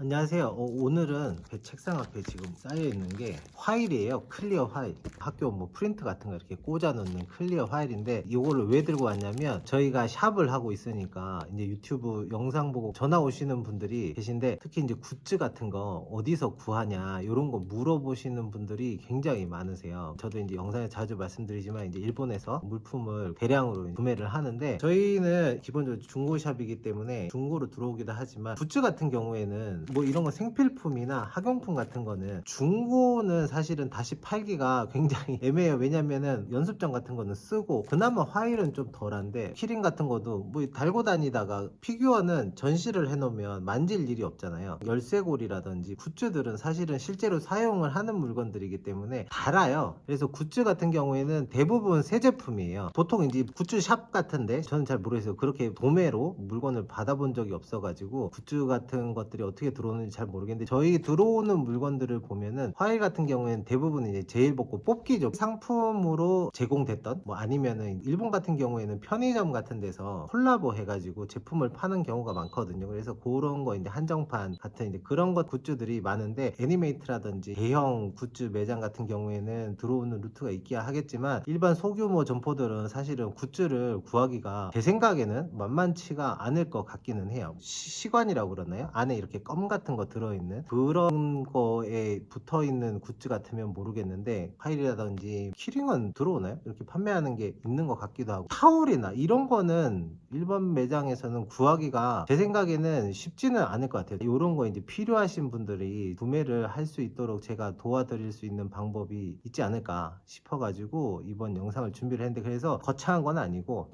안녕하세요. 오늘은 제 책상 앞에 지금 쌓여 있는 게 파일이에요. 클리어 파일. 학교 뭐 프린트 같은 거 이렇게 꽂아 놓는 클리어 파일인데, 이거를 왜 들고 왔냐면 저희가 샵을 하고 있으니까 이제 유튜브 영상 보고 전화 오시는 분들이 계신데, 특히 이제 굿즈 같은 거 어디서 구하냐 이런 거 물어보시는 분들이 굉장히 많으세요. 저도 이제 영상에 자주 말씀드리지만 이제 일본에서 물품을 대량으로 구매를 하는데, 저희는 기본적으로 중고샵이기 때문에 중고로 들어오기도 하지만, 굿즈 같은 경우에는 뭐 이런 거 생필품이나 학용품 같은 거는 중고는 사실은 다시 팔기가 굉장히 애매해요. 왜냐면은 연습장 같은 거는 쓰고 그나마 화일은 좀 덜한데, 키링 같은 것도 뭐 달고 다니다가 피규어는 전시를 해놓으면 만질 일이 없잖아요. 열쇠고리라든지 굿즈들은 사실은 실제로 사용을 하는 물건들이기 때문에 달아요. 그래서 굿즈 같은 경우에는 대부분 새 제품이에요. 보통 이제 굿즈 샵 같은데, 저는 잘 모르겠어요. 그렇게 도매로 물건을 받아본 적이 없어가지고 굿즈 같은 것들이 어떻게 들어오는지 잘 모르겠는데, 저희 들어오는 물건들을 보면은 화일 같은 경우에는 대부분 이제 제일복고 뽑기죠. 상품으로 제공됐던, 뭐 아니면은 일본 같은 경우에는 편의점 같은 데서 콜라보 해가지고 제품을 파는 경우가 많거든요. 그래서 그런 거 이제 한정판 같은 이제 그런 것 굿즈들이 많은데, 애니메이트라든지 대형 굿즈 매장 같은 경우에는 들어오는 루트가 있기야 하겠지만, 일반 소규모 점포들은 사실은 굿즈를 구하기가 제 생각에는 만만치가 않을 것 같기는 해요. 시관이라고 그러나요? 안에 이렇게 껌 같은 거 들어있는 그런 거에 붙어있는 굿즈 같으면 모르겠는데, 파일이라든지 키링은 들어오나요? 이렇게 판매하는 게 있는 것 같기도 하고, 타올이나 이런 거는 일반 매장에서는 구하기가 제 생각에는 쉽지는 않을 것 같아요. 이런 거 이제 필요하신 분들이 구매를 할 수 있도록 제가 도와드릴 수 있는 방법이 있지 않을까 싶어가지고 이번 영상을 준비를 했는데, 그래서 거창한 건 아니고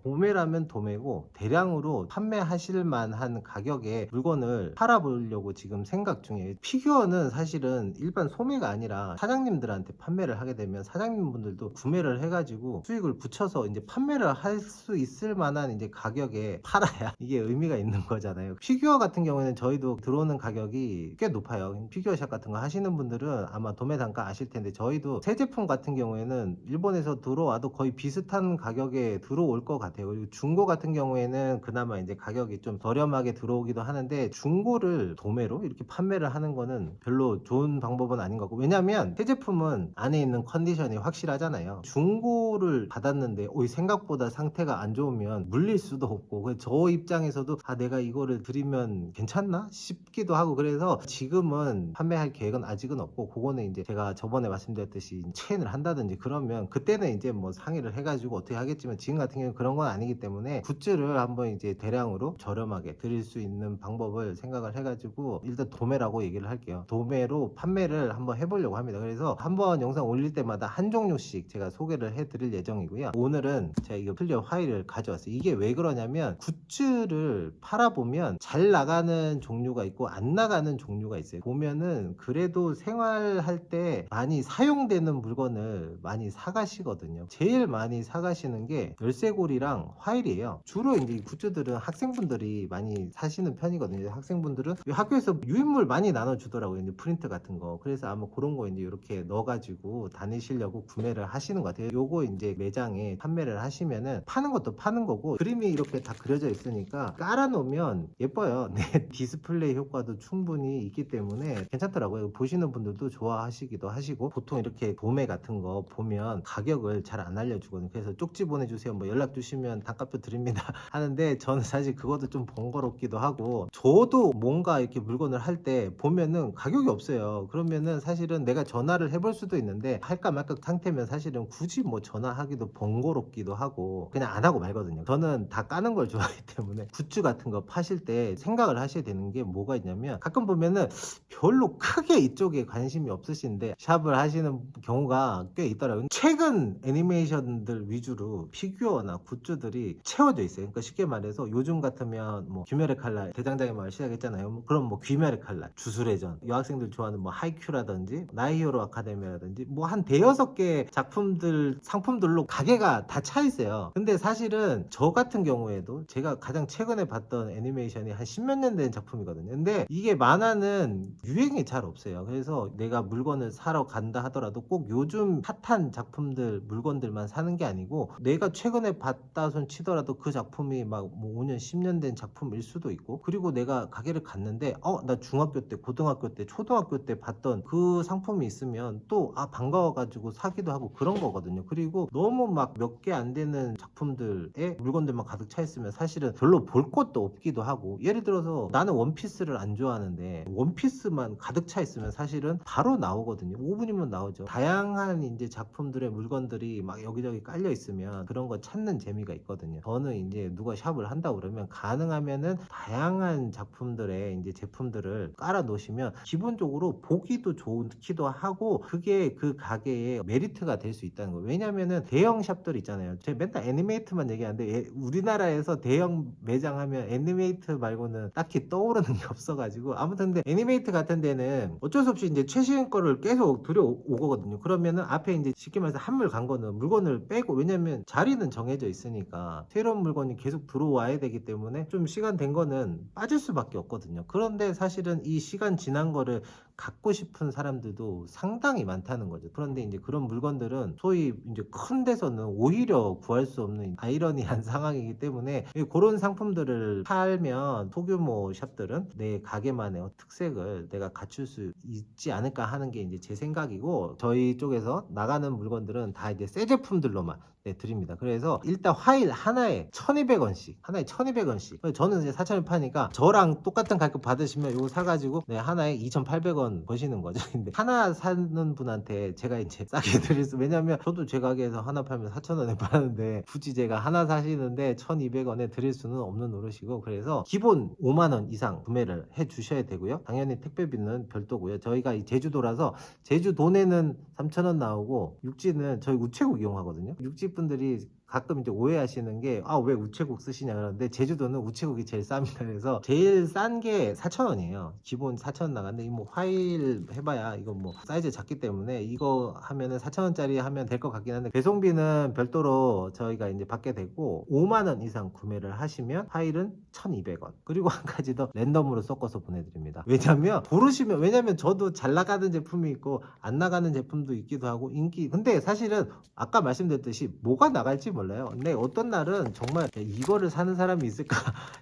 도매라면 도매고 대량으로 판매하실 만한 가격에 물건을 팔아보려고 지금 생각 중이에요. 피규어는 사실은 일반 소매가 아니라 사장님들한테 판매를 하게 되면 사장님분들도 구매를 해가지고 수익을 붙여서 이제 판매를 할 수 있을 만한 이제 가격에 팔아야 이게 의미가 있는 거잖아요. 피규어 같은 경우에는 저희도 들어오는 가격이 꽤 높아요. 피규어샵 같은 거 하시는 분들은 아마 도매 단가 아실 텐데, 저희도 새 제품 같은 경우에는 일본에서 들어와도 거의 비슷한 가격에 들어올 것 같아요. 그리고 중고 같은 경우에는 그나마 이제 가격이 좀 저렴하게 들어오기도 하는데, 중고를 도매로 이렇게 판매를 하는 거는 별로 좋은 방법은 아닌 것 같고, 왜냐면 새 제품은 안에 있는 컨디션이 확실하잖아요. 중고를 받았는데 생각보다 상태가 안 좋으면 물릴 수도 없고, 그래서 저 입장에서도 내가 이거를 드리면 괜찮나 싶기도 하고, 그래서 지금은 판매할 계획은 아직은 없고, 그거는 이제 제가 저번에 말씀드렸듯이 체인을 한다든지 그러면 그때는 이제 뭐 상의를 해가지고 어떻게 하겠지만, 지금 같은 경우는 그런 건 아니기 때문에 굿즈를 한번 이제 대량으로 저렴하게 드릴 수 있는 방법을 생각을 해가지고 일단 도매라고 얘기를 할게요. 도매로 판매를 한번 해보려고 합니다. 그래서 한번 영상 올릴 때마다 한 종류씩 제가 소개를 해드릴 예정이고요. 오늘은 제가 이거 클리어 파일을 가져왔어요. 이게 왜 그러냐면, 굿즈를 팔아보면 잘 나가는 종류가 있고 안 나가는 종류가 있어요. 보면은 그래도 생활할 때 많이 사용되는 물건을 많이 사가시거든요. 제일 많이 사가시는 게 열쇠고리랑 화일이에요. 주로 이제 이 굿즈들은 학생분들이 많이 사시는 편이거든요. 학생분들은 학교에서 유인물 많이 나눠주더라고요. 이제 프린트 같은 거. 그래서 아마 그런 거 이제 이렇게 넣어가지고 다니시려고 구매를 하시는 것 같아요. 요거 이제 매장에 판매를 하시면은 파는 것도 파는 거고, 그림이 이렇게 다 그려져 있으니까 깔아놓으면 예뻐요. 네, 디스플레이 효과도 충분히 있기 때문에 괜찮더라고요. 보시는 분들도 좋아하시기도 하시고, 보통 이렇게 도매 같은 거 보면 가격을 잘 안 알려주거든요. 그래서 쪽지 보내주세요, 뭐 연락 주시면 단가표 드립니다 하는데, 저는 사실 그것도 좀 번거롭기도 하고, 저도 뭔가 이렇게 물건을 할 때 보면은 가격이 없어요. 그러면은 사실은 내가 전화를 해볼 수도 있는데, 할까 말까 상태면 사실은 굳이 뭐 전화하기도 번거롭기도 하고 그냥 안 하고 말거든요. 저는 다 까는 걸 좋아하기 때문에, 굿즈 같은 거 파실 때 생각을 하셔야 되는 게 뭐가 있냐면, 가끔 보면은 별로 크게 이쪽에 관심이 없으신데 샵을 하시는 경우가 꽤 있더라고요. 최근 애니메이션들 위주로 피규어나 굿즈들이 채워져 있어요. 그러니까 쉽게 말해서 요즘 같으면 뭐 귀멸의 칼날 대장장의 마을 시작했잖아요. 그럼 뭐 귀멸의 칼날, 주술의 전, 여학생들 좋아하는 뭐 하이큐라든지 나이히어로 아카데미라든지 뭐 한 대여섯 개 작품들 상품들로 가게가 다 차 있어요. 근데 사실은 저 같은 경우에도 제가 가장 최근에 봤던 애니메이션이 한 십몇 년 된 작품이거든요. 근데 이게 만화는 유행이 잘 없어요. 그래서 내가 물건을 사러 간다 하더라도 꼭 요즘 핫한 작품들 물건들만 사는 게 아니고, 내가 최근에 봤다 손 치더라도 그 작품이 막 뭐 5년 10년 된 작품일 수도 있고, 그리고 내가 가게를 갔는데 나 중학교 때, 고등학교 때, 초등학교 때 봤던 그 상품이 있으면 또 반가워가지고 사기도 하고 그런 거거든요. 그리고 너무 막 몇 개 안 되는 작품들에 물건들만 가득 차 있으면 사실은 별로 볼 것도 없기도 하고, 예를 들어서 나는 원피스를 안 좋아하는데 원피스만 가득 차 있으면 사실은 바로 나오거든요. 5분이면 나오죠. 다양한 이제 작품들의 물건들이 막 여기저기 깔려 있으면 그런 거 찾는 재미가 있거든요. 저는 이제 누가 샵을 한다고 그러면 가능하면은 다양한 작품들의 이제 제품들을 깔아 놓으시면 기본적으로 보기도 좋기도 하고 그게 그 가게의 메리트가 될 수 있다는 거예요. 왜냐면은 대형 샵들 있잖아요. 제가 맨날 애니메이트만 얘기하는데 우리나라에서 대형 매장 하면 애니메이트 말고는 딱히 떠오르는 게 없어가지고, 아무튼 근데 애니메이트 같은 데는 어쩔 수 없이 이제 최신 거를 계속 들여오거든요. 그러면은 앞에 이제 쉽게 말해서 한물 간 거는 물건을 빼고, 왜냐면 자리는 정해져 있으니까 새로운 물건이 계속 들어와야 되기 때문에 좀 시간 된 거는 빠질 수밖에 없거든요. 그런데 사실은 이 시간 지난 거를 갖고 싶은 사람들도 상당히 많다는 거죠. 그런데 이제 그런 물건들은 소위 이제 큰 데서는 오히려 구할 수 없는 아이러니한 상황이기 때문에 그런 상품들을 팔면 소규모 샵들은 내 가게만의 특색을 내가 갖출 수 있지 않을까 하는 게 이제 제 생각이고, 저희 쪽에서 나가는 물건들은 다 이제 새 제품들로만 드립니다. 그래서 일단 화일 하나에 1200원씩, 하나에 1200원씩. 저는 이제 4,000원 파니까 저랑 똑같은 가격 받으시면 이거 사가지고 하나에 2,800원 버시는 거죠. 근데 하나 사는 분한테 제가 이제 싸게 드릴 수, 왜냐면 저도 제 가게에서 하나 팔면 4,000원에 파는데 굳이 제가 하나 사시는데 1,200원에 드릴 수는 없는 노릇이고, 그래서 기본 5만원 이상 구매를 해 주셔야 되고요. 당연히 택배비는 별도고요. 저희가 이 제주도라서 제주도 내는 3,000원 나오고, 육지는 저희 우체국 이용하거든요. 육지 분들이 가끔 이제 오해하시는 게 왜 우체국 쓰시냐 그러는데, 제주도는 우체국이 제일 쌉니다. 그래서 제일 싼 게 4,000원이에요. 기본 4,000원 나갔는데 이 뭐 화일 해봐야 이거 뭐 사이즈 작기 때문에 이거 하면은 4,000원짜리 하면 될 것 같긴 한데, 배송비는 별도로 저희가 이제 받게 되고, 5만원 이상 구매를 하시면 화일은 1,200원, 그리고 한 가지 더 랜덤으로 섞어서 보내드립니다. 왜냐면 고르시면, 왜냐면 저도 잘 나가는 제품이 있고 안 나가는 제품도 있기도 하고 근데 사실은 아까 말씀드렸듯이 뭐가 나갈지 몰라요. 근데 어떤 날은 정말 이거를 사는 사람이 있을까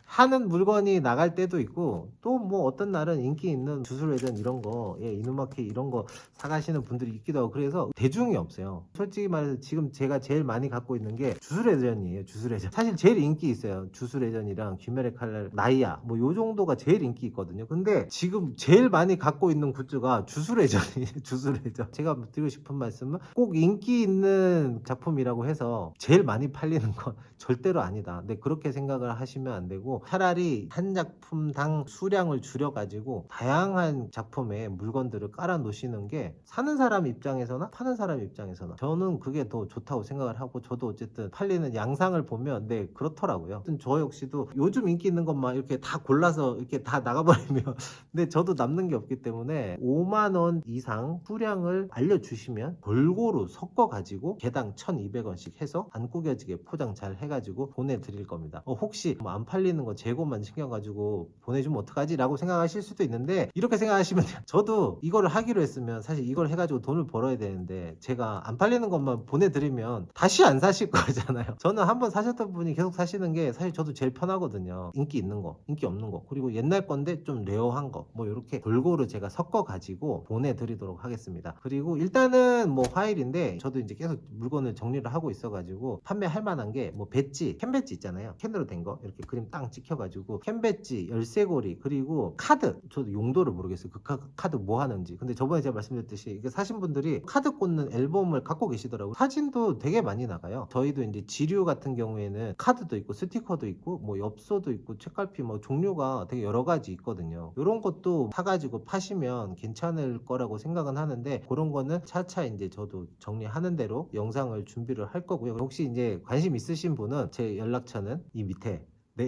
하는 물건이 나갈 때도 있고, 또 뭐 어떤 날은 인기 있는 주술회전 이런 거, 이누마켓 이런 거 사가시는 분들이 있기도 하고, 그래서 대중이 없어요. 솔직히 말해서 지금 제가 제일 많이 갖고 있는 게 주술회전이에요. 주술회전 사실 제일 인기 있어요. 주술회전이랑 귀멸의 칼날, 나이아 뭐 요 정도가 제일 인기 있거든요. 근데 지금 제일 많이 갖고 있는 굿즈가 주술회전이에요. 주술회전. 제가 드리고 싶은 말씀은, 꼭 인기 있는 작품이라고 해서 제일 많이 팔리는 건 절대로 아니다. 근데 그렇게 생각을 하시면 안 되고, 차라리 한 작품당 수량을 줄여가지고 다양한 작품의 물건들을 깔아 놓으시는 게 사는 사람 입장에서나 파는 사람 입장에서나 저는 그게 더 좋다고 생각을 하고, 저도 어쨌든 팔리는 양상을 보면 그렇더라고요. 저 역시도 요즘 인기 있는 것만 이렇게 다 골라서 이렇게 다 나가버리면 근데 저도 남는 게 없기 때문에 5만원 이상 수량을 알려주시면 골고루 섞어가지고 개당 1,200원씩 해서 안 구겨지게 포장 잘 해가지고 보내드릴 겁니다. 혹시 뭐 안 팔리는 거 재고만 챙겨가지고 보내주면 어떡하지? 라고 생각하실 수도 있는데, 이렇게 생각하시면 돼요. 저도 이거를 하기로 했으면 사실 이걸 해가지고 돈을 벌어야 되는데, 제가 안 팔리는 것만 보내드리면 다시 안 사실 거잖아요. 저는 한번 사셨던 분이 계속 사시는 게 사실 저도 제일 편하거든요. 인기 있는 거, 인기 없는 거, 그리고 옛날 건데 좀 레어한 거, 뭐 이렇게 골고루 제가 섞어가지고 보내드리도록 하겠습니다. 그리고 일단은 뭐 화일인데, 저도 이제 계속 물건을 정리를 하고 있어가지고 판매할 만한 게 뭐 배지, 캔 배지 있잖아요. 캔으로 된 거 이렇게 그림 땅 찍혀가지고 캔 배지, 열쇠고리, 그리고 카드. 저도 용도를 모르겠어요. 그 카드 뭐 하는지. 근데 저번에 제가 말씀드렸듯이 이게 사신 분들이 카드 꽂는 앨범을 갖고 계시더라고요. 사진도 되게 많이 나가요. 저희도 이제 지류 같은 경우에는 카드도 있고 스티커도 있고 뭐 엽서도 있고 책갈피 뭐 종류가 되게 여러 가지 있거든요. 이런 것도 사가지고 파시면 괜찮을 거라고 생각은 하는데, 그런 거는 차차 이제 저도 정리하는 대로 영상을 준비를 할 거고요. 혹시 이제 관심 있으신 분은 제 연락처는 이 밑에,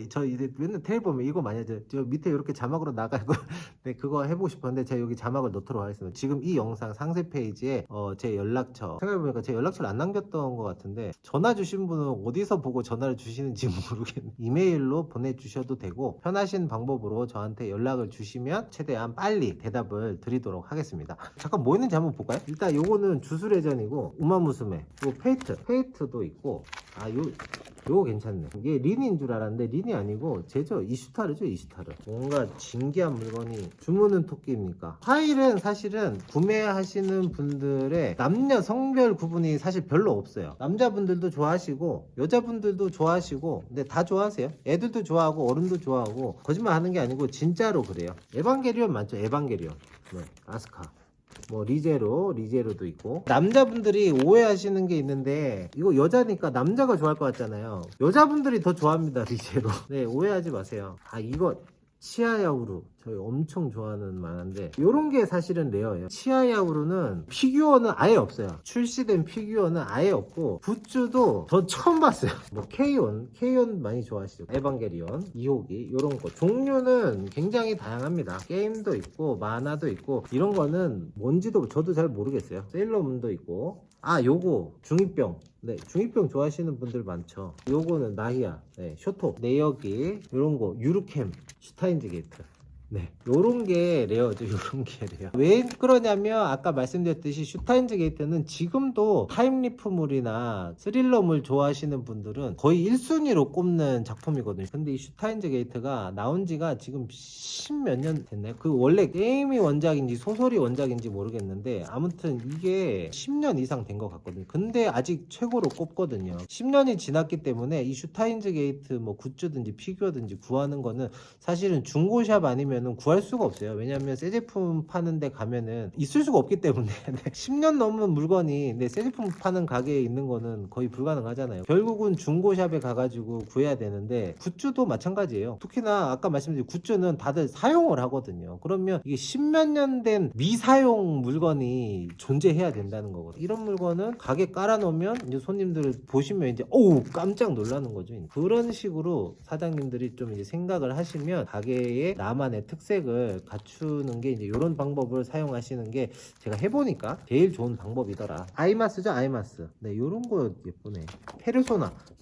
저 이제 맨날 테레비 보면 이거 많이 하죠. 저 밑에 이렇게 자막으로 나가고 그거 해보고 싶었는데 제가 여기 자막을 넣도록 하겠습니다. 지금 이 영상 상세 페이지에 제 연락처, 생각해보니까 제 연락처를 안 남겼던 것 같은데, 전화 주신 분은 어디서 보고 전화를 주시는지 모르겠네. 이메일로 보내주셔도 되고, 편하신 방법으로 저한테 연락을 주시면 최대한 빨리 대답을 드리도록 하겠습니다. 잠깐 뭐 있는지 한번 볼까요? 일단 요거는 주술회전이고, 우마무스메, 요 페이트도 있고, 요거 괜찮네. 이게 린인 줄 알았는데 린이 아니고 제저 이슈타르죠. 이슈타르. 뭔가 진기한 물건이 주문은 토끼입니까? 화일은 사실은 구매하시는 분들의 남녀 성별 구분이 사실 별로 없어요. 남자분들도 좋아하시고 여자분들도 좋아하시고 근데 다 좋아하세요. 애들도 좋아하고 어른도 좋아하고 거짓말 하는 게 아니고 진짜로 그래요. 에반게리온 맞죠? 에반게리온. 네, 아스카. 뭐 리제로도 있고. 남자분들이 오해하시는 게 있는데 이거 여자니까 남자가 좋아할 것 같잖아요. 여자분들이 더 좋아합니다. 리제로. 네, 오해하지 마세요. 아, 이거 치아야우루 저희 엄청 좋아하는 만화인데 요런 게 사실은 레어예요. 치아야우루는 피규어는 아예 없어요. 출시된 피규어는 아예 없고 굿즈도 저 처음 봤어요. 뭐 케이온 많이 좋아하시죠. 에반게리온 2호기 요런 거 종류는 굉장히 다양합니다. 게임도 있고 만화도 있고 이런 거는 뭔지도 저도 잘 모르겠어요. 세일러문도 있고. 아, 요거 중이병. 네, 중이병 좋아하시는 분들 많죠. 요거는 나히야, 네, 쇼토, 내역이 요런 거, 유르캠, 슈타인즈 게이트. 네, 요런 게 레어죠. 요런 게 레어. 왜 그러냐면 아까 말씀드렸듯이 슈타인즈 게이트는 지금도 타임리프물이나 스릴러물 좋아하시는 분들은 거의 1순위로 꼽는 작품이거든요. 근데 이 슈타인즈 게이트가 나온 지가 지금 10몇 년 됐나요? 그 원래 게임이 원작인지 소설이 원작인지 모르겠는데 아무튼 이게 10년 이상 된 것 같거든요. 근데 아직 최고로 꼽거든요. 10년이 지났기 때문에 이 슈타인즈 게이트 뭐 굿즈든지 피규어든지 구하는 거는 사실은 중고샵 아니면 구할 수가 없어요. 왜냐하면 새 제품 파는 데 가면은 있을 수가 없기 때문에 10년 넘은 물건이 새 제품 파는 가게에 있는 거는 거의 불가능하잖아요. 결국은 중고샵에 가가지고 구해야 되는데 굿즈도 마찬가지예요. 특히나 아까 말씀드린 굿즈는 다들 사용을 하거든요. 그러면 이게 10몇 년 된 미사용 물건이 존재해야 된다는 거거든요. 이런 물건은 가게 깔아놓으면 이제 손님들 보시면 이제 어우 깜짝 놀라는 거죠. 그런 식으로 사장님들이 좀 이제 생각을 하시면 가게에 나만의 특색을 갖추는 게 이제 이런 방법을 사용하시는 게 제가 해보니까 제일 좋은 방법이더라. 아이마스죠, 아이마스. 네, 이런 거 예쁘네.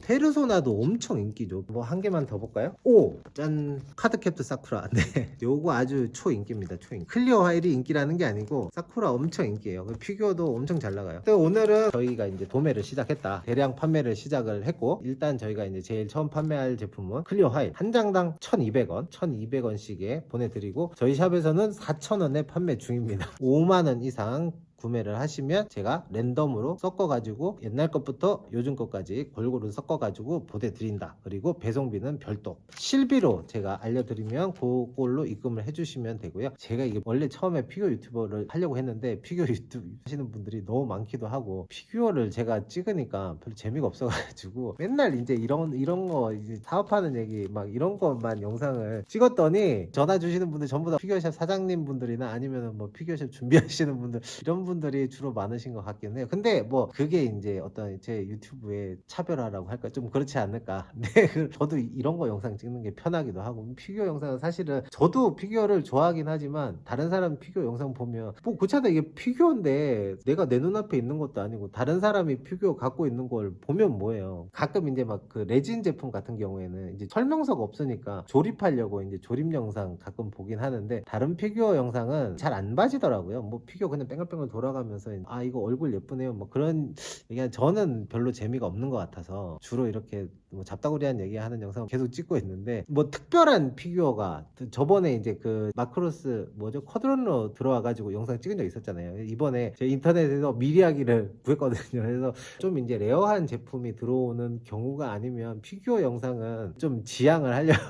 페르소나도 엄청 인기죠. 뭐 한 개만 더 볼까요? 오, 짠, 카드캡트 사쿠라. 네, 요거 아주 초인기입니다. 초인기. 클리어 화일이 인기라는 게 아니고 사쿠라 엄청 인기예요. 피규어도 엄청 잘 나가요. 근데 오늘은 저희가 이제 도매를 시작했다. 대량 판매를 시작을 했고 일단 저희가 이제 제일 처음 판매할 제품은 클리어 화일 한 장당 1,200원, 1,200원씩에 보내드리고 저희 샵에서는 4,000원에 판매 중입니다. 5만원 이상 구매를 하시면 제가 랜덤으로 섞어가지고 옛날 것부터 요즘 것까지 골고루 섞어가지고 보내드린다. 그리고 배송비는 별도. 실비로 제가 알려드리면 그걸로 입금을 해주시면 되고요. 제가 이게 원래 처음에 피규어 유튜버를 하려고 했는데 피규어 유튜브 하시는 분들이 너무 많기도 하고 피규어를 제가 찍으니까 별로 재미가 없어가지고 맨날 이제 이런 거 이제 사업하는 얘기 막 이런 것만 영상을 찍었더니 전화 주시는 분들 전부 다 피규어샵 사장님 분들이나 아니면 뭐 피규어샵 준비하시는 분들 이런 분들이 주로 많으신 것 같긴 해요. 근데 뭐 그게 이제 어떤 제 유튜브의 차별화라고 할까 좀 그렇지 않을까. 네, 저도 이런 거 영상 찍는 게 편하기도 하고 피규어 영상은 사실은 저도 피규어를 좋아하긴 하지만 다른 사람 피규어 영상 보면 뭐 그렇잖아 이게 피규어인데 내가 내 눈앞에 있는 것도 아니고 다른 사람이 피규어 갖고 있는 걸 보면 뭐예요. 가끔 이제 막 그 레진 제품 같은 경우에는 이제 설명서가 없으니까 조립하려고 이제 조립 영상 가끔 보긴 하는데 다른 피규어 영상은 잘 안 봐지더라고요. 뭐 피규어 그냥 뺑글뺑글 돌아가면서 아 이거 얼굴 예쁘네요 뭐 그런 얘기 저는 별로 재미가 없는 것 같아서 주로 이렇게 뭐 잡다구리한 얘기하는 영상 계속 찍고 있는데 뭐 특별한 피규어가 저번에 이제 그 마크로스 뭐죠 쿼드런러 들어와가지고 영상 찍은 적 있었잖아요. 이번에 제 인터넷에서 미리하기를 구했거든요. 그래서 좀 이제 레어한 제품이 들어오는 경우가 아니면 피규어 영상은 좀 지양을 하려고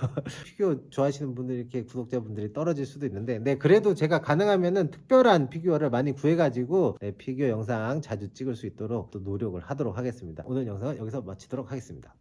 피규어 좋아하시는 분들 이렇게 구독자분들이 떨어질 수도 있는데 네 그래도 제가 가능하면은 특별한 피규어를 많이 구해가지고 네, 피규어 영상 자주 찍을 수 있도록 또 노력을 하도록 하겠습니다. 오늘 영상은 여기서 마치도록 하겠습니다.